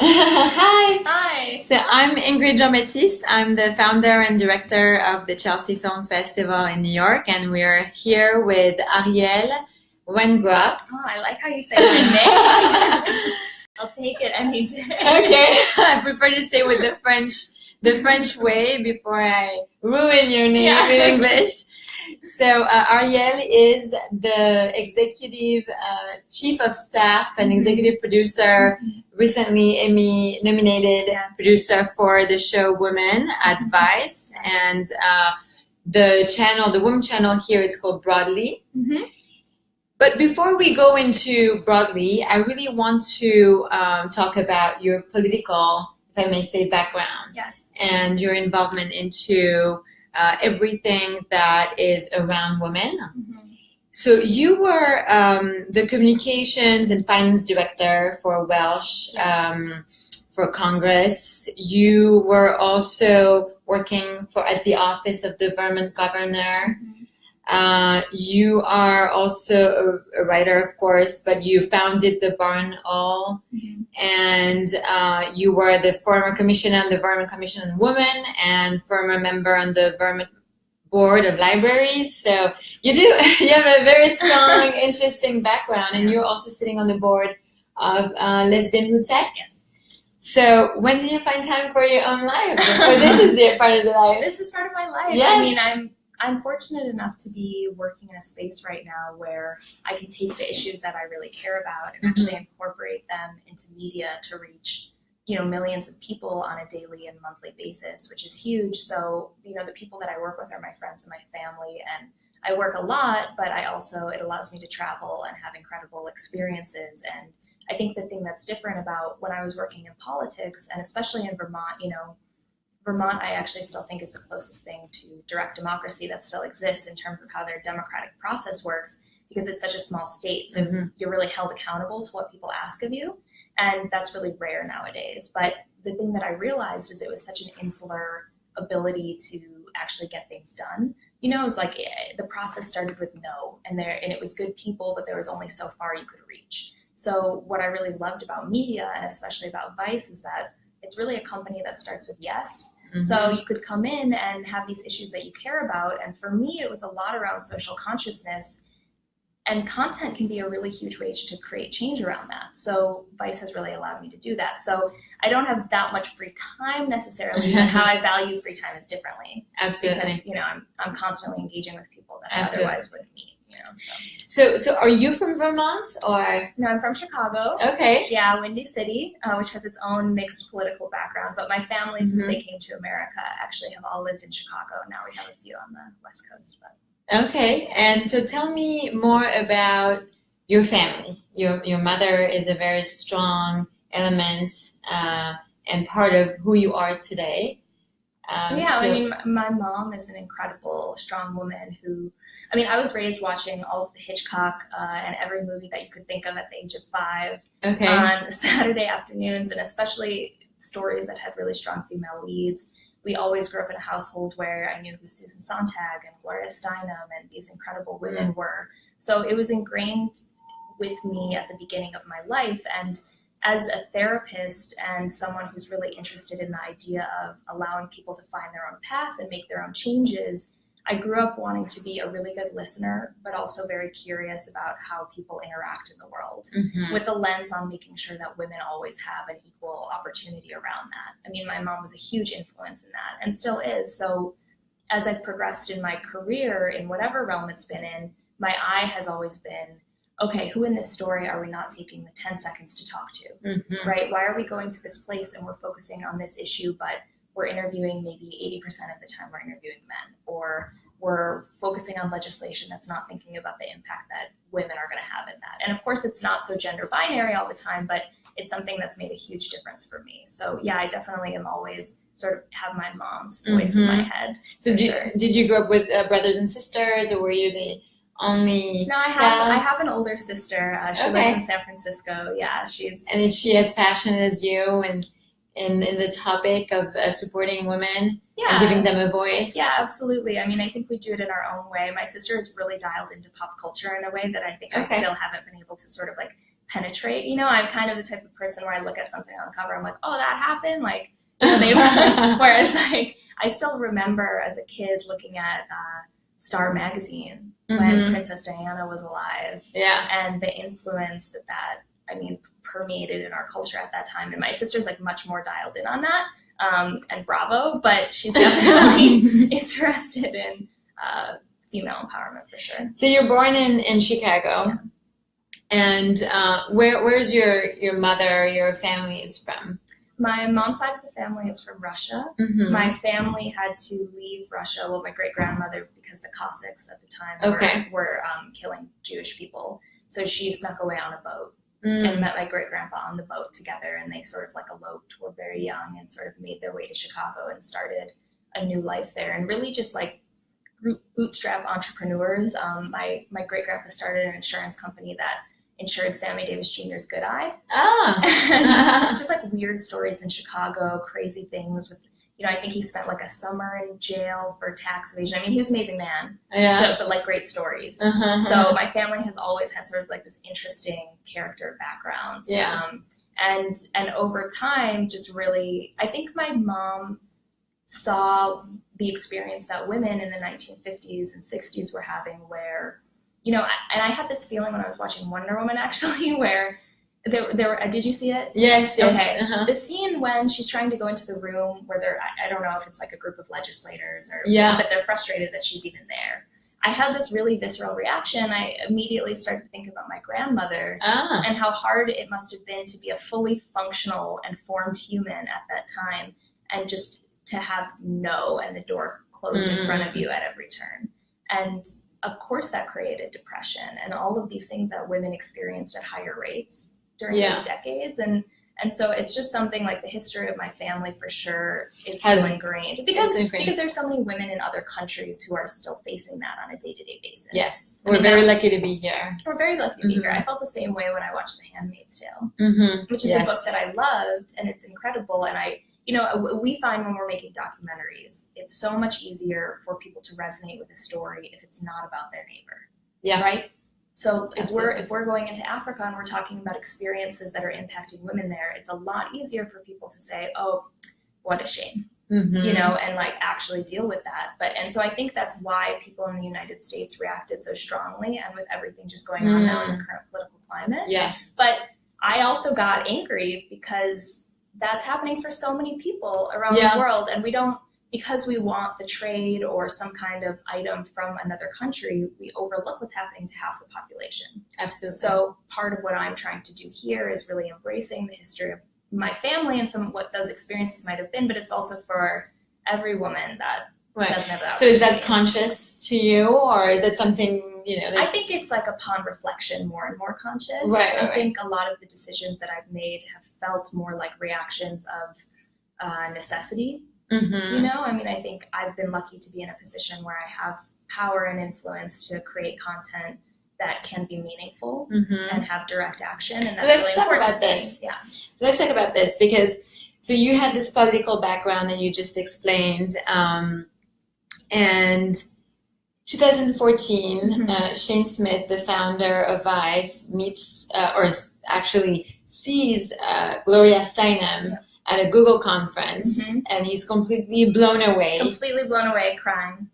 Hi. Hi. So I'm Ingrid Jean-Baptiste. I'm the founder and director of the Chelsea Film Festival in New York, and we're here with Ari Wengroff. Oh, I like how you say my name. I'll take it any day. Okay, I prefer to say with the French way before I ruin your name in English. So Ariel is the executive chief of staff and executive producer, recently Emmy nominated producer for the show Women at Vice, and the Women channel here is called Broadly. Mm-hmm. But before we go into Broadly, I really want to talk about your political, if I may say, background. Yes. And your involvement into everything that is around women. Mm-hmm. So you were the communications and finance director for Welsh for Congress. You were also working at the office of the Vermont governor. Mm-hmm. You are also a writer, of course, but you founded the Barn All, and you were the former commissioner on the Vermont Commission on Women and former member on the Vermont Board of Libraries. So you have a very strong, interesting background, and you're also sitting on the board of Lesbian Who Tech. Yes. So when did you find time for your own life? Or this is part of the life? This is part of my life. Yes. I mean, I'm fortunate enough to be working in a space right now where I can take the issues that I really care about and actually incorporate them into media to reach, millions of people on a daily and monthly basis, which is huge. So, the people that I work with are my friends and my family, and I work a lot, but it allows me to travel and have incredible experiences. And I think the thing that's different about when I was working in politics, and especially in Vermont, Vermont, I actually still think is the closest thing to direct democracy that still exists in terms of how their democratic process works, because it's such a small state. So you're really held accountable to what people ask of you. And that's really rare nowadays. But the thing that I realized is it was such an insular ability to actually get things done. It was like the process started with no, and it was good people, but there was only so far you could reach. So what I really loved about media, and especially about Vice, is that it's really a company that starts with yes. So you could come in and have these issues that you care about. And for me, it was a lot around social consciousness, and content can be a really huge way to create change around that. So Vice has really allowed me to do that. So I don't have that much free time necessarily, but how I value free time is differently. Absolutely. Because, I'm constantly engaging with people that I otherwise wouldn't meet. So are you from Vermont or? No, I'm from Chicago. Okay. Yeah, Windy City, which has its own mixed political background. But my family, since they came to America, actually have all lived in Chicago. Now we have a few on the West Coast. But. Okay, and so tell me more about your family. Your mother is a very strong element and part of who you are today. My mom is an incredible, strong woman who, I was raised watching all of the Hitchcock and every movie that you could think of at the age of 5 on Saturday afternoons, and especially stories that had really strong female leads. We always grew up in a household where I knew who Susan Sontag and Gloria Steinem and these incredible women were. So it was ingrained with me at the beginning of my life. And as a therapist and someone who's really interested in the idea of allowing people to find their own path and make their own changes, I grew up wanting to be a really good listener, but also very curious about how people interact in the world, with a lens on making sure that women always have an equal opportunity around that. My mom was a huge influence in that and still is. So as I've progressed in my career, in whatever realm it's been in, my eye has always been, okay, who in this story are we not taking the 10 seconds to talk to, right? Why are we going to this place and we're focusing on this issue, but we're interviewing maybe 80% of the time we're interviewing men, or we're focusing on legislation that's not thinking about the impact that women are going to have in that. And of course, it's not so gender binary all the time, but it's something that's made a huge difference for me. So yeah, I definitely am always sort of have my mom's voice in my head. So did you grow up with brothers and sisters, or were you the only No, I have an older sister. She lives in San Francisco. Yeah, And is she as passionate as you and in the topic of supporting women and giving them a voice? Yeah, absolutely. I think we do it in our own way. My sister is really dialed into pop culture in a way that I think I still haven't been able to sort of like penetrate. You know, I'm kind of the type of person where I look at something on the cover, I'm like, oh, that happened? Like, they were, whereas like, I still remember as a kid looking at Star magazine when Princess Diana was alive. Yeah. And the influence that permeated in our culture at that time. And my sister's like much more dialed in on that. And bravo, but she's definitely interested in female empowerment for sure. So you're born in Chicago. Yeah. And where's your mother, your family is from? My mom's side of the family is from Russia. My family had to leave Russia, well, my great-grandmother, because the Cossacks at the time were killing Jewish people. So she snuck away on a boat and met my great-grandpa on the boat together, and they sort of like eloped, were very young, and sort of made their way to Chicago and started a new life there. And really just like bootstrap entrepreneurs. My great-grandpa started an insurance company that insured Sammy Davis Jr.'s good eye. And just like weird stories in Chicago, crazy things with, you know, I think he spent like a summer in jail for tax evasion. I mean, he was an amazing man, but like great stories. So my family has always had sort of like this interesting character backgrounds. And over time, just really, I think my mom saw the experience that women in the 1950s and 60s were having where, you know, and I had this feeling when I was watching Wonder Woman, actually, where there were, did you see it? Yes. Okay. The scene when she's trying to go into the room where I don't know if it's like a group of legislators or, but they're frustrated that she's even there. I had this really visceral reaction. I immediately started to think about my grandmother and how hard it must have been to be a fully functional and formed human at that time, and just to have no and the door closed in front of you at every turn. And of course that created depression and all of these things that women experienced at higher rates during those decades. And so it's just something like the history of my family for sure is still ingrained because there's so many women in other countries who are still facing that on a day-to-day basis. Yes. We're very lucky to be here. We're very lucky to be here. I felt the same way when I watched The Handmaid's Tale, which is a book that I loved, and it's incredible. And you know, we find when we're making documentaries, it's so much easier for people to resonate with a story if it's not about their neighbor. Yeah. Right? So if we're going into Africa and we're talking about experiences that are impacting women there, it's a lot easier for people to say, oh, what a shame, you know, and like actually deal with that. And so I think that's why people in the United States reacted so strongly, and with everything just going on now in the current political climate. Yes. But I also got angry because that's happening for so many people around the world, and we don't, because we want the trade or some kind of item from another country, we overlook what's happening to half the population. Absolutely. So part of what I'm trying to do here is really embracing the history of my family and some of what those experiences might have been, but it's also for every woman that doesn't have that. So is that conscious to you, or is it something, you know? I think it's like upon reflection, more and more conscious. I think a lot of the decisions that I've made have felt more like reactions of necessity. You know, I mean, I think I've been lucky to be in a position where I have power and influence to create content that can be meaningful and have direct action. And that's let's really talk important about this. So let's talk about this, because so you had this political background that you just explained, and 2014, Shane Smith, the founder of Vice, meets or actually sees Gloria Steinem at a Google conference, and he's completely blown away. Crying.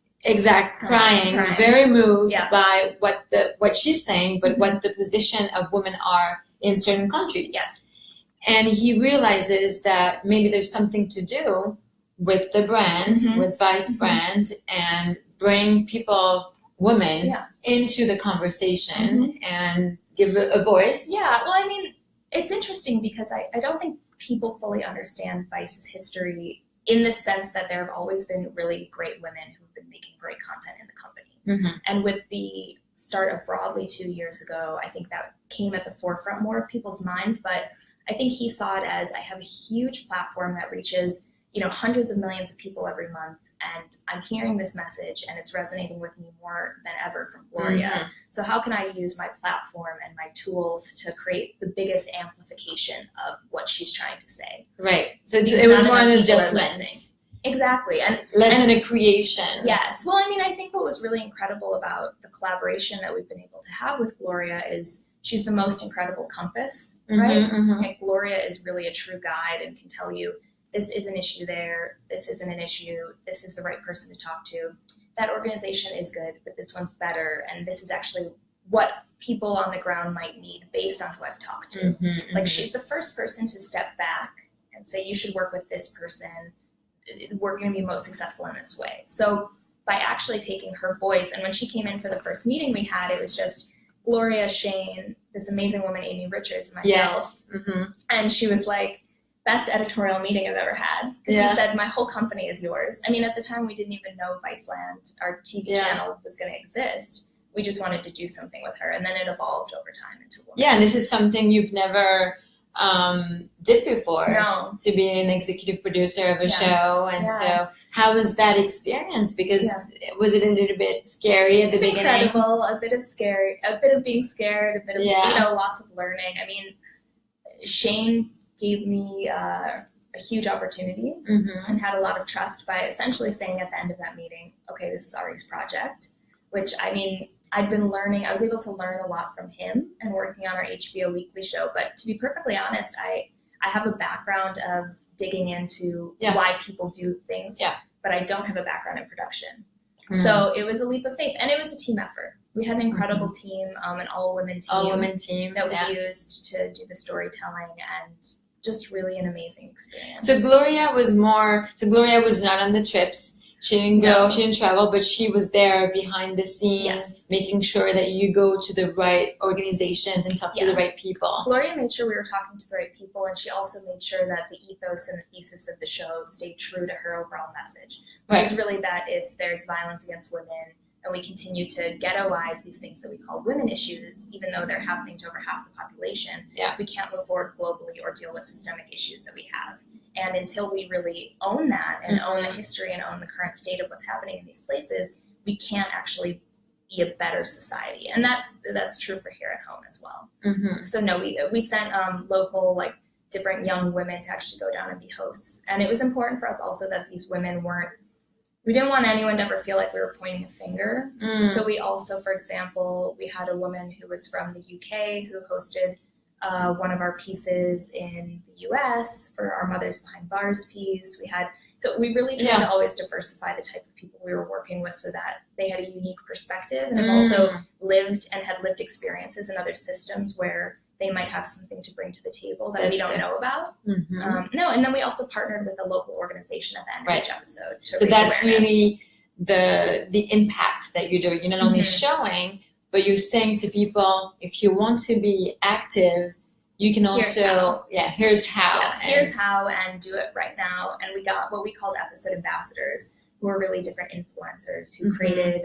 Crying, very moved by what she's saying, but what the position of women are in certain countries. Yes. And he realizes that maybe there's something to do with the brand, with Vice brand, and bring women into the conversation and give a voice. Yeah, well, I mean, it's interesting because I don't think people fully understand Vice's history in the sense that there have always been really great women who've been making great content in the company. And with the start of Broadly 2 years ago, I think that came at the forefront more of people's minds, but I think he saw it as, I have a huge platform that reaches, you know, hundreds of millions of people every month, and I'm hearing this message and it's resonating with me more than ever from Gloria. So how can I use my platform and my tools to create the biggest amplification of what she's trying to say? Right. So it was more an adjustment. Exactly. And less than a creation. Yes. Well, I mean, I think what was really incredible about the collaboration that we've been able to have with Gloria is she's the most incredible compass, right? And Gloria is really a true guide and can tell you, this is an issue there, this isn't an issue, this is the right person to talk to. That organization is good, but this one's better, and this is actually what people on the ground might need based on who I've talked to. Like, she's the first person to step back and say, you should work with this person. We're going to be most successful in this way. So by actually taking her voice, and when she came in for the first meeting we had, it was just Gloria, Shane, this amazing woman, Amy Richards, and myself. And she was like, best editorial meeting I've ever had. Because she said, my whole company is yours. I mean, at the time, we didn't even know Viceland, our TV channel, was going to exist. We just wanted to do something with her. And then it evolved over time into Woman. Yeah, and this is something you've never did before. No. To be an executive producer of a show. And so how was that experience? Because was it a little bit scary at the beginning? Incredible. A bit of scary, a bit of being scared, a bit of, you know, lots of learning. I mean, Shane gave me a huge opportunity and had a lot of trust by essentially saying at the end of that meeting, okay, this is Ari's project, which, I mean, I'd been learning, I was able to learn a lot from him and working on our HBO weekly show. But to be perfectly honest, I have a background of digging into why people do things, but I don't have a background in production. So it was a leap of faith, and it was a team effort. We had an incredible team, an all-women team that we used to do the storytelling, and just really an amazing experience. So Gloria was not on the trips. She didn't go, she didn't travel, but she was there behind the scenes, making sure that you go to the right organizations and talk to the right people. Gloria made sure we were talking to the right people, and she also made sure that the ethos and the thesis of the show stayed true to her overall message, which is really that if there's violence against women, and we continue to ghettoize these things that we call women issues, even though they're happening to over half the population, we can't move forward globally or deal with systemic issues that we have. And until we really own that and own the history and own the current state of what's happening in these places, we can't actually be a better society. And that's true for here at home as well. So no, we sent local, like, different young women to actually go down and be hosts. And it was important for us also that these women we didn't want anyone to ever feel like we were pointing a finger. So we also, for example, we had a woman who was from the UK who hosted one of our pieces in the US for our Mothers Behind Bars piece. So we really tried to always diversify the type of people we were working with so that they had a unique perspective and have also lived experiences in other systems where they might have something to bring to the table that we don't know about. And then we also partnered with a local organization at the end of each episode. So that's really the impact that you're doing. You're not only showing, but you're saying to people, if you want to be active, you can also, here's how. Here's how, and do it right now. And we got what we called episode ambassadors, who are really different influencers who created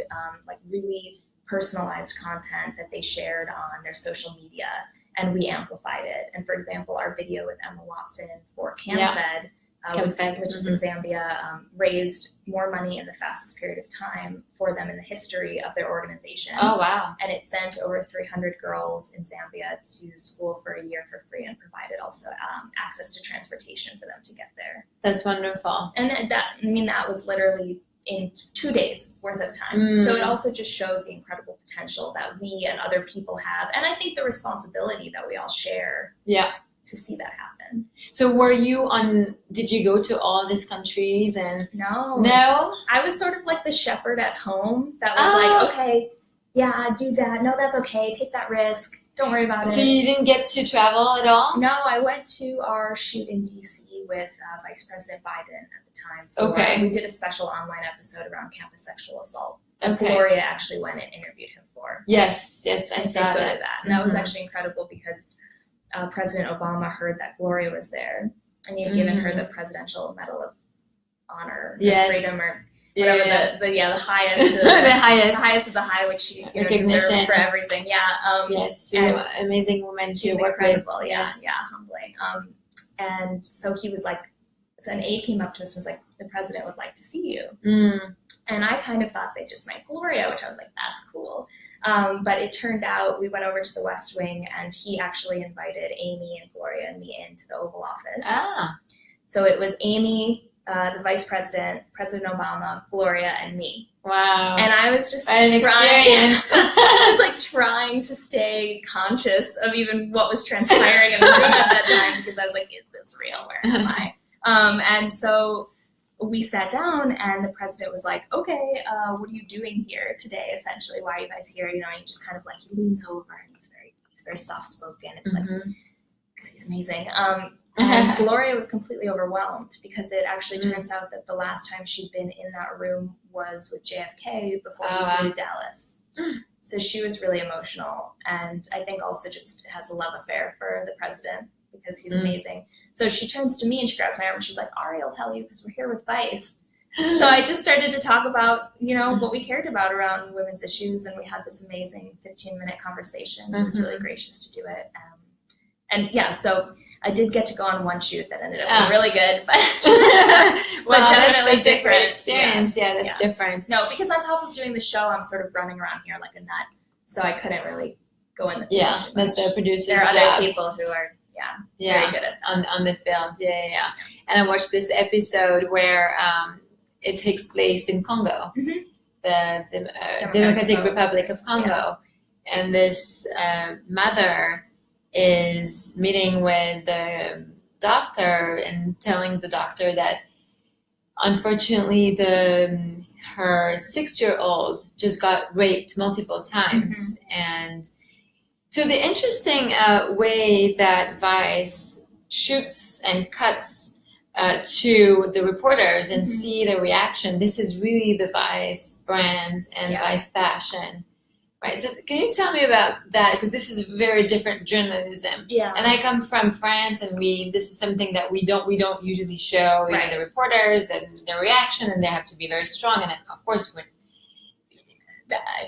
like really personalized content that they shared on their social media, and we amplified it. And for example, our video with Emma Watson for CamFed, which is in Zambia, raised more money in the fastest period of time for them in the history of their organization. Oh, wow. And it sent over 300 girls in Zambia to school for a year for free and provided also access to transportation for them to get there. That's wonderful. And that was literally in 2 days worth of time. So it also just shows the incredible potential that we and other people have. And I think the responsibility that we all share to see that happen. So did you go to all these countries? And No? I was sort of like the shepherd at home that was like, okay, do that. No, that's okay. Take that risk. Don't worry about it. So you didn't get to travel at all? No, I went to our shoot in DC with Vice President Biden at the time. We did a special online episode around campus sexual assault. Gloria actually went and interviewed him for. Yes, I saw that. And that was actually incredible because President Obama heard that Gloria was there, and he had given her the Presidential Medal of Honor, Freedom, or whatever the highest, the highest of the high, which she deserves for everything. Amazing woman to work with. Humbling. And so he was like, an aide came up to us and was like, the president would like to see you. And I kind of thought they just meant Gloria, which I was like, that's cool. But it turned out we went over to the West Wing, and he actually invited Amy and Gloria and me into the Oval Office. So it was Amy, the vice president, President Obama, Gloria, and me. Wow. And I was just trying to stay conscious of even what was transpiring in the room at that time, because I was like, is this real? Where am I? And so we sat down, and the president was like, okay, what are you doing here today, essentially? Why are you guys here? And he just kind of like, he leans over, and he's very soft-spoken. It's like, because he's amazing. And Gloria was completely overwhelmed, because it actually turns out that the last time she'd been in that room was with JFK before he flew to Dallas. So she was really emotional, and I think also just has a love affair for the president, because he's amazing. So she turns to me and she grabs my arm and she's like, Ari, I'll tell you, because we're here with Vice. So I just started to talk about, what we cared about around women's issues, and we had this amazing 15-minute conversation. He was really gracious to do it. So I did get to go on one shoot that ended up being really good, but, well, but definitely that's a different experience. Yeah, that's different. No, because on top of doing the show, I'm sort of running around here like a nut, so I couldn't really go in the field too much. That's the producer's There are job. other people who are very good at that. on the films. Yeah. And I watched this episode where it takes place in Congo, the Democratic Republic of Congo, and this mother is meeting with the doctor and telling the doctor that unfortunately her 6-year-old just got raped multiple times. And so the interesting way that Vice shoots and cuts to the reporters and see the reaction, this is really the Vice brand and Vice fashion. Right, so can you tell me about that? Because this is very different journalism. Yeah. And I come from France, and this is something that we don't usually show. The reporters and their reaction, and they have to be very strong. And of course,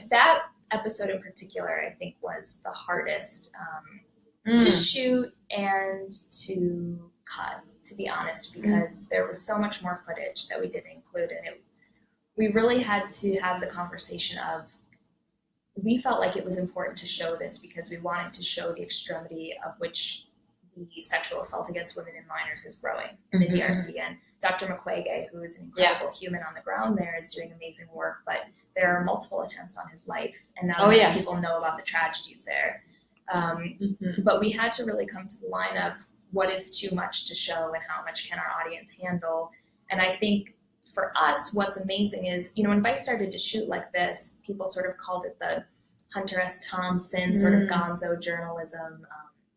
that episode in particular, I think, was the hardest to shoot and to cut, to be honest, because there was so much more footage that we didn't include, and we really had to have the conversation of, we felt like it was important to show this because we wanted to show the extremity of which the sexual assault against women and minors is growing in the DRC. And Dr. Mukwege, who is an incredible human on the ground there, is doing amazing work, but there are multiple attempts on his life, and now people know about the tragedies there. But we had to really come to the line of what is too much to show and how much can our audience handle. And I think for us, what's amazing is, when Vice started to shoot like this, people sort of called it the Hunter S. Thompson sort of gonzo journalism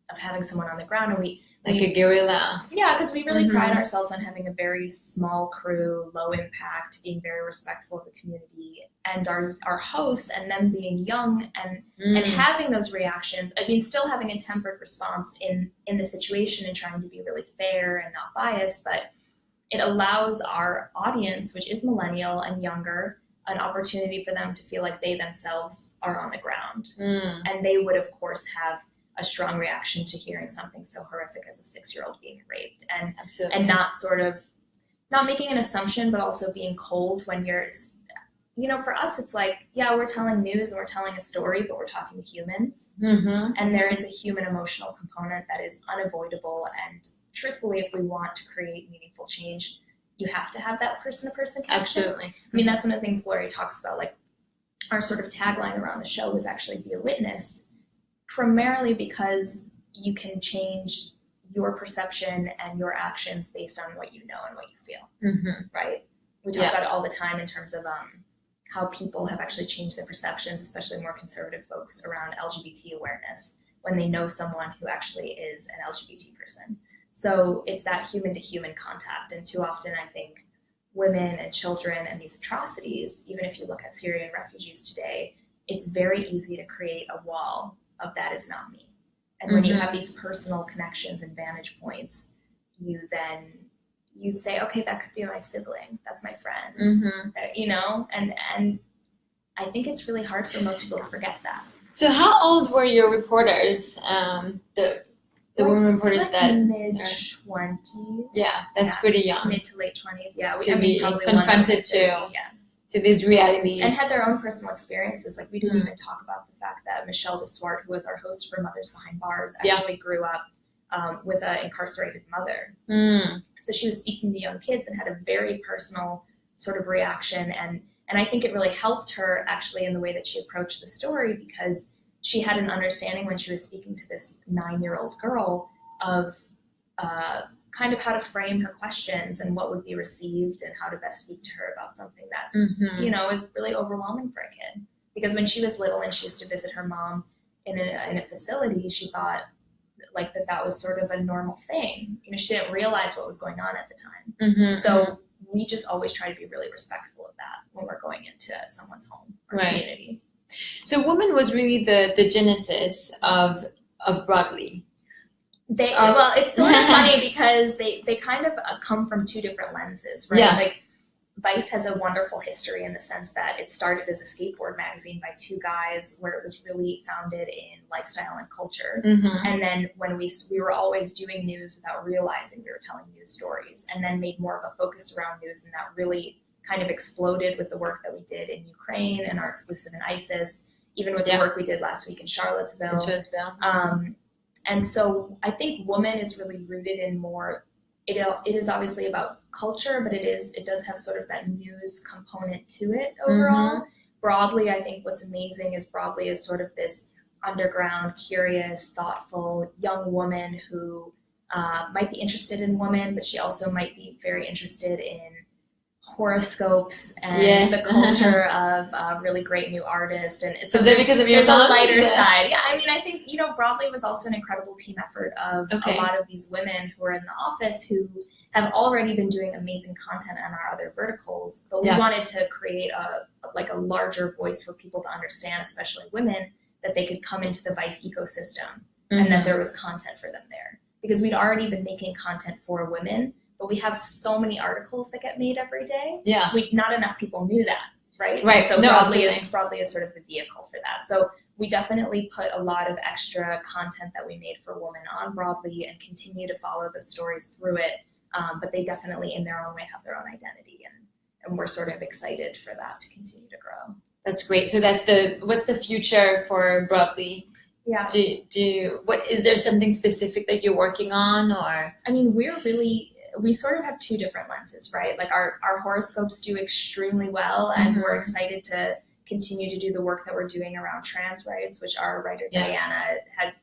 of having someone on the ground. And we like a guerrilla. Yeah, because we really pride ourselves on having a very small crew, low impact, being very respectful of the community, and our hosts, and them being young and having those reactions. I mean, still having a tempered response in the situation and trying to be really fair and not biased, but it allows our audience, which is millennial and younger, an opportunity for them to feel like they themselves are on the ground. And they would, of course, have a strong reaction to hearing something so horrific as a 6-year-old being raped. And not making an assumption, but also being cold when you're, for us, it's like, we're telling news and we're telling a story, but we're talking to humans. And there is a human emotional component that is unavoidable. And truthfully, if we want to create meaningful change, you have to have that person-to-person connection. Absolutely. I mean, that's one of the things Gloria talks about. Like, our sort of tagline around the show was actually be a witness, primarily because you can change your perception and your actions based on what you know and what you feel, right? We talk about it all the time in terms of how people have actually changed their perceptions, especially more conservative folks, around LGBT awareness when they know someone who actually is an LGBT person. So it's that human-to-human contact. And too often, I think, women and children and these atrocities, even if you look at Syrian refugees today, it's very easy to create a wall of that is not me. And when you have these personal connections and vantage points, you say, okay, that could be my sibling. That's my friend, and I think it's really hard for most people to forget that. So how old were your reporters, the women reporters like that mid-20s? Yeah, that's pretty young. Mid to late 20s, yeah. To be confronted to these realities. And had their own personal experiences. Like, we didn't even talk about the fact that Michelle DeSwart, who was our host for Mothers Behind Bars, actually grew up with an incarcerated mother. So she was speaking to young kids and had a very personal sort of reaction. And I think it really helped her actually in the way that she approached the story, because she had an understanding when she was speaking to this 9-year-old girl of kind of how to frame her questions and what would be received and how to best speak to her about something that, is really overwhelming for a kid. Because when she was little and she used to visit her mom in a facility, she thought like that was sort of a normal thing. She didn't realize what was going on at the time. So we just always try to be really respectful of that when we're going into someone's home or community. So woman was really the genesis of Broadly. Well, it's sort of funny because they kind of come from two different lenses, right? Yeah. Like Vice has a wonderful history in the sense that it started as a skateboard magazine by two guys, where it was really founded in lifestyle and culture. And then when we were always doing news without realizing we were telling news stories, and then made more of a focus around news, and that really kind of exploded with the work that we did in Ukraine and our exclusive in ISIS, even with the work we did last week in Charlottesville. And so I think Woman is really rooted in more, it is obviously about culture, but it does have sort of that news component to it overall. Broadly, I think what's amazing is Broadly is sort of this underground, curious, thoughtful young woman who might be interested in women, but she also might be very interested in horoscopes and the culture of really great new artists. And so because of your there's a lighter side. Yeah, I mean, I think, Broadly was also an incredible team effort of a lot of these women who are in the office who have already been doing amazing content on our other verticals, but we wanted to create a larger voice for people to understand, especially women, that they could come into the Vice ecosystem and that there was content for them there. Because we'd already been making content for women, but we have so many articles that get made every day. Yeah. Not enough people knew that, right? Right. So Broadly is sort of the vehicle for that. So we definitely put a lot of extra content that we made for women on Broadly and continue to follow the stories through it. But they definitely, in their own way, have their own identity. And we're sort of excited for that to continue to grow. That's great. So what's the future for Broadly? Yeah. Is there something specific that you're working on, or? I mean, we sort of have two different lenses, right? Like our horoscopes do extremely well, and we're excited to continue to do the work that we're doing around trans rights, which our writer Diana has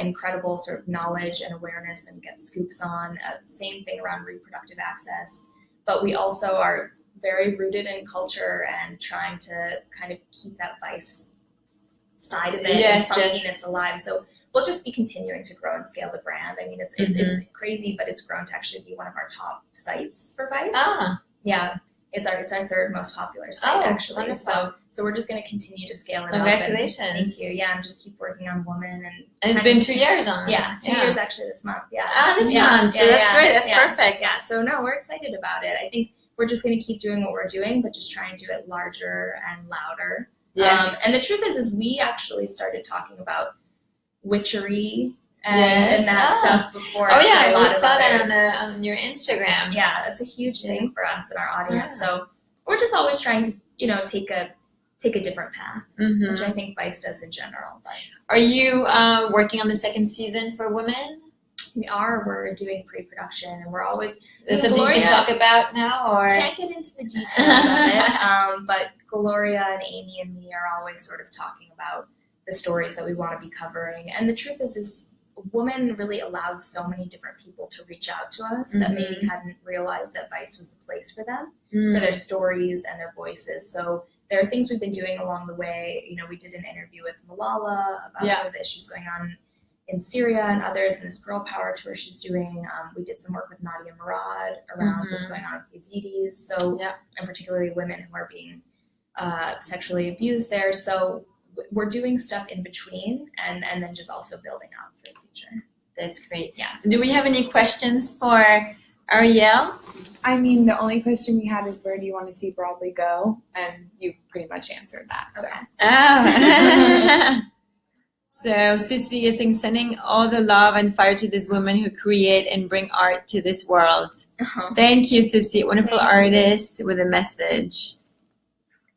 incredible sort of knowledge and awareness and gets scoops on. Same thing around reproductive access. But we also are very rooted in culture and trying to kind of keep that Vice side of it and funkiness alive. So we'll just be continuing to grow and scale the brand. I mean, it's crazy, but it's grown to actually be one of our top sites for Vice. Yeah, it's our third most popular site actually. Wonderful. So we're just going to continue to scale it. Congratulations! Thank you. Yeah, and just keep working on Woman and it's been 2 years on. Yeah, 2 years actually this month. Yeah. This month. Yeah, that's great. That's perfect. Yeah. So no, we're excited about it. I think we're just going to keep doing what we're doing, but just try and do it larger and louder. Yes. And the truth is we actually started talking about witchery and that stuff before. Oh yeah, I saw that on your Instagram. Yeah, that's a huge thing for us and our audience. Yeah. So we're just always trying to, take a different path, which I think Vice does in general. But. Are you working on the second season for Women? We are. We're doing pre-production, and we're always. Is something you can talk about now, or can't get into the details of it. But Gloria and Amy and me are always sort of talking about the stories that we want to be covering. And the truth is Woman really allowed so many different people to reach out to us that maybe hadn't realized that Vice was the place for them, for their stories and their voices. So there are things we've been doing along the way. We did an interview with Malala about some of the issues going on in Syria and others, and this Girl Power tour she's doing. We did some work with Nadia Murad around what's going on with Yazidis, so and particularly women who are being sexually abused there. So we're doing stuff in between and then just also building out for the future. That's great. Yeah. So do we have any questions for Ariel? I mean, the only question we had is where do you want to see Broadly go? And you pretty much answered that. So. Okay. Oh. So Sissy is saying, sending all the love and fire to these women who create and bring art to this world. Thank you, Sissy. Wonderful artist with a message.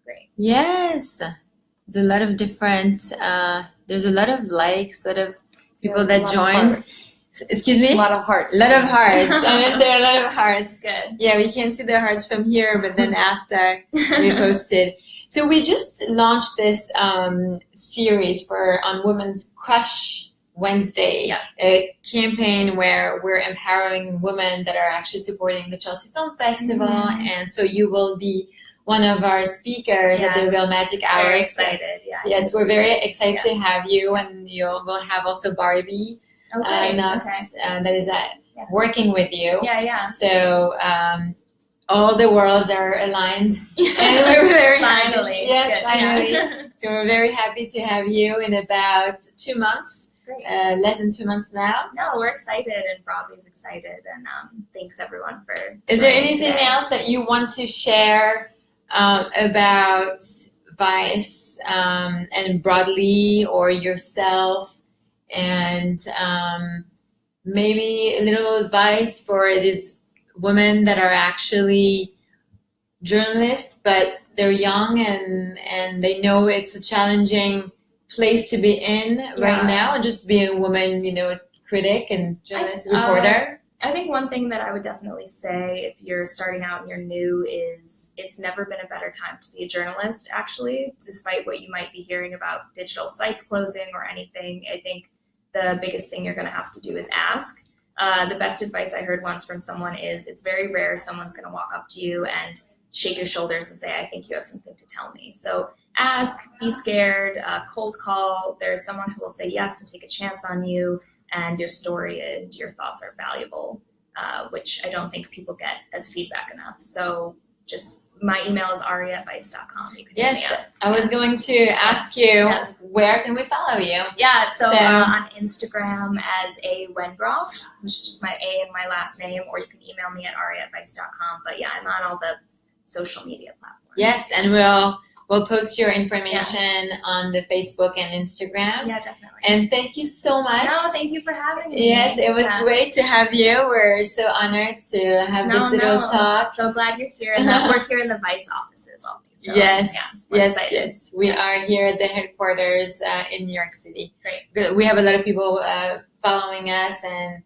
Great. Yes. There's a lot of different, there's a lot of likes, a lot of people that joined. Excuse me? A lot of hearts. A lot of hearts. And there are a lot of hearts. Good. Yeah, we can see the hearts from here, but then after we posted. So we just launched this series on Women's Crush Wednesday, a campaign where we're empowering women that are actually supporting the Chelsea Film Festival. And so you will be one of our speakers at the Real Magic Hour. Very excited. Yeah. Yes, we're very excited to have you, and we'll have also Barbie. That is working with you. So all the worlds are aligned, and we're very finally. Finally. So we're very happy to have you in about 2 months. Great. Less than 2 months now. No, we're excited, and Broadly's excited, and thanks everyone for. Is there anything else that you want to share about Vice and Broadly or yourself? And maybe a little advice for these women that are actually journalists, but they're young and they know it's a challenging place to be in right now, just being a woman, a critic and journalist, reporter. I think one thing that I would definitely say if you're starting out and you're new is it's never been a better time to be a journalist, actually, despite what you might be hearing about digital sites closing or anything. I think the biggest thing you're going to have to do is ask. The best advice I heard once from someone is it's very rare someone's going to walk up to you and shake your shoulders and say, I think you have something to tell me. So ask, be scared, cold call. There's someone who will say yes and take a chance on you, and your story and your thoughts are valuable, which I don't think people get as feedback enough. So just my email is ari@vice.com. You can hit me up. I was going to ask you, where can we follow you? So on Instagram as A Wengroff, which is just my A and my last name, or you can email me at ari@vice.com. But I'm on all the social media platforms. Yes, and we'll post your information on the Facebook and Instagram. Yeah, definitely. And thank you so much. No, thank you for having me. Yes, it was great to have you. We're so honored to have this little talk. So glad you're here. And we're here in the Vice offices also. So, yes. We are here at the headquarters in New York City. Great. We have a lot of people following us and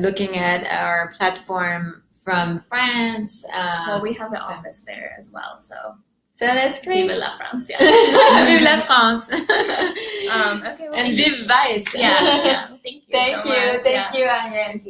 looking at our platform from France. Well, we have an office there as well, so that's great. Vive la France, Vive la France. Okay, well, and vive Vice. Thank you. Thank you, Ariane.